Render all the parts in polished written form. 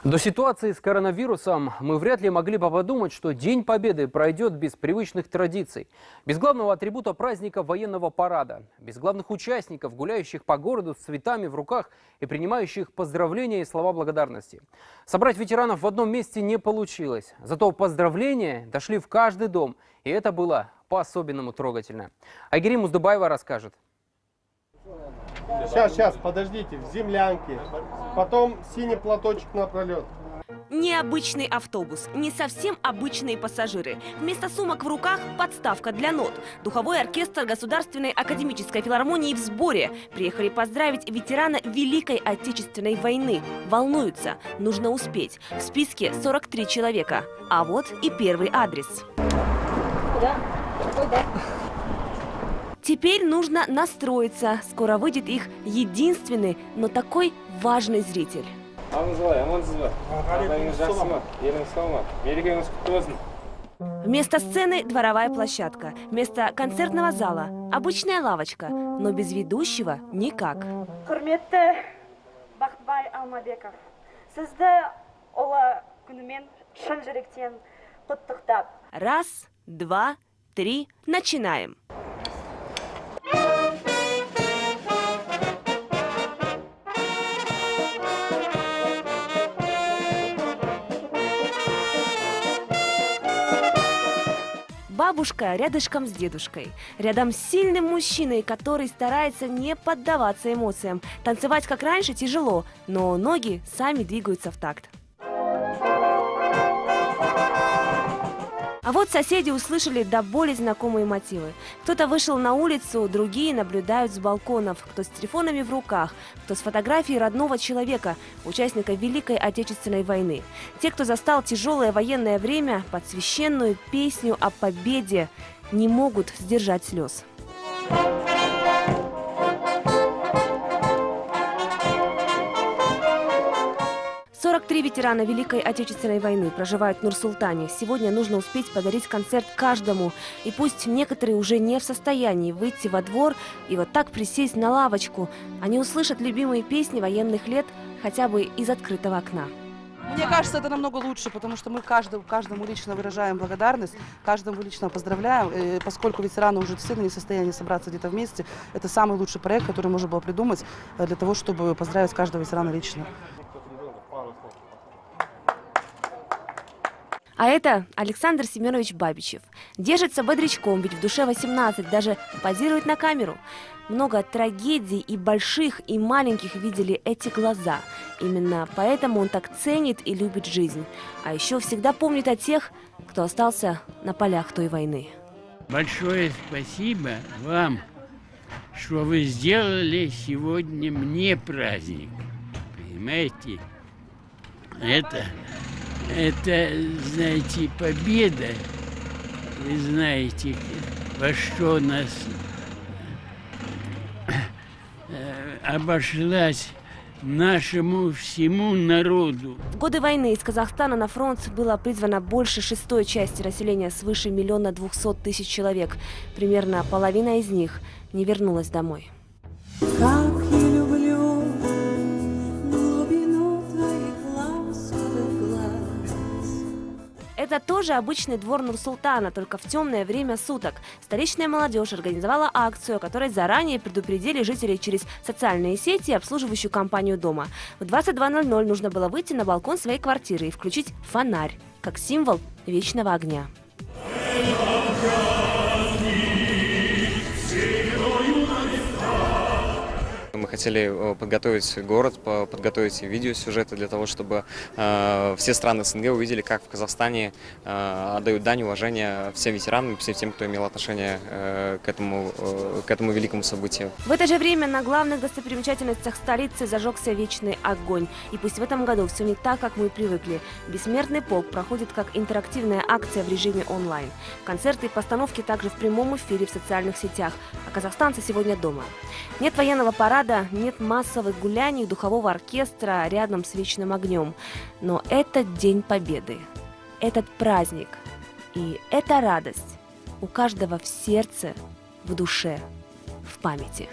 До ситуации с коронавирусом мы вряд ли могли бы подумать, что День Победы пройдет без привычных традиций, без главного атрибута праздника военного парада, без главных участников, гуляющих по городу с цветами в руках и принимающих поздравления и слова благодарности. Собрать ветеранов в одном месте не получилось, зато поздравления дошли в каждый дом, и это было по-особенному трогательно. Айгерим Уздыбаева расскажет. Сейчас, подождите, в землянке, потом синий платочек напролет. Необычный автобус, не совсем обычные пассажиры. Вместо сумок в руках – подставка для нот. Духовой оркестр Государственной академической филармонии в сборе. Приехали поздравить ветерана Великой Отечественной войны. Волнуются, нужно успеть. В списке 43 человека. А вот и первый адрес. Куда? Куда? Теперь нужно настроиться. Скоро выйдет их единственный, но такой важный зритель. Вместо сцены дворовая площадка, вместо концертного зала обычная лавочка, но без ведущего никак. Құрметті Бақытбай Алмабеков, сізді ұлы күнімен шын жүректен құттықтап. Раз, два, три, начинаем. Бабушка рядышком с дедушкой, рядом с сильным мужчиной, который старается не поддаваться эмоциям. Танцевать как раньше тяжело, но ноги сами двигаются в такт. А вот соседи услышали до боли знакомые мотивы. Кто-то вышел на улицу, другие наблюдают с балконов, кто с телефонами в руках, кто с фотографией родного человека, участника Великой Отечественной войны. Те, кто застал тяжелое военное время, под священную песню о победе, не могут сдержать слез. 43 ветерана Великой Отечественной войны проживают в Нур-Султане. Сегодня нужно успеть подарить концерт каждому. И пусть некоторые уже не в состоянии выйти во двор и вот так присесть на лавочку, они услышат любимые песни военных лет хотя бы из открытого окна. Мне кажется, это намного лучше, потому что мы каждому лично выражаем благодарность, каждому лично поздравляем. И поскольку ветераны уже действительно не в состоянии собраться где-то вместе, это самый лучший проект, который можно было придумать для того, чтобы поздравить каждого ветерана лично. А это Александр Семенович Бабичев. Держится бодрячком, ведь в душе 18, даже позирует на камеру. Много трагедий и больших, и маленьких видели эти глаза. Именно поэтому он так ценит и любит жизнь. А еще всегда помнит о тех, кто остался на полях той войны. Большое спасибо вам, что вы сделали сегодня мне праздник. Понимаете? Это, знаете, победа. Вы знаете, во что нас обошлась нашему всему народу. В годы войны из Казахстана на фронт было призвано больше 6-й части населения, свыше 1 200 000 человек. Примерно половина из них не вернулась домой. Это тоже обычный двор Нур-Султана, только в темное время суток. Столичная молодежь организовала акцию, о которой заранее предупредили жителей через социальные сети и обслуживающую компанию дома. В 22:00 нужно было выйти на балкон своей квартиры и включить фонарь, как символ вечного огня. Мы хотели подготовить город, подготовить видеосюжеты для того, чтобы все страны СНГ увидели, как в Казахстане отдают дань уважения всем ветеранам, всем тем, кто имел отношение к этому великому событию. В это же время на главных достопримечательностях столицы зажегся вечный огонь. И пусть в этом году все не так, как мы привыкли. Бессмертный полк проходит как интерактивная акция в режиме онлайн. Концерты и постановки также в прямом эфире в социальных сетях. А казахстанцы сегодня дома. Нет военного парада, нет массовых гуляний духового оркестра рядом с вечным огнем. Но это День Победы, этот праздник и эта радость у каждого в сердце, в душе, в памяти.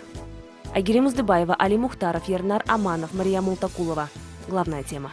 Айгерим Уздыбаева, Али Мухтаров, Ернар Аманов, Мария Мултакулова. Главная тема.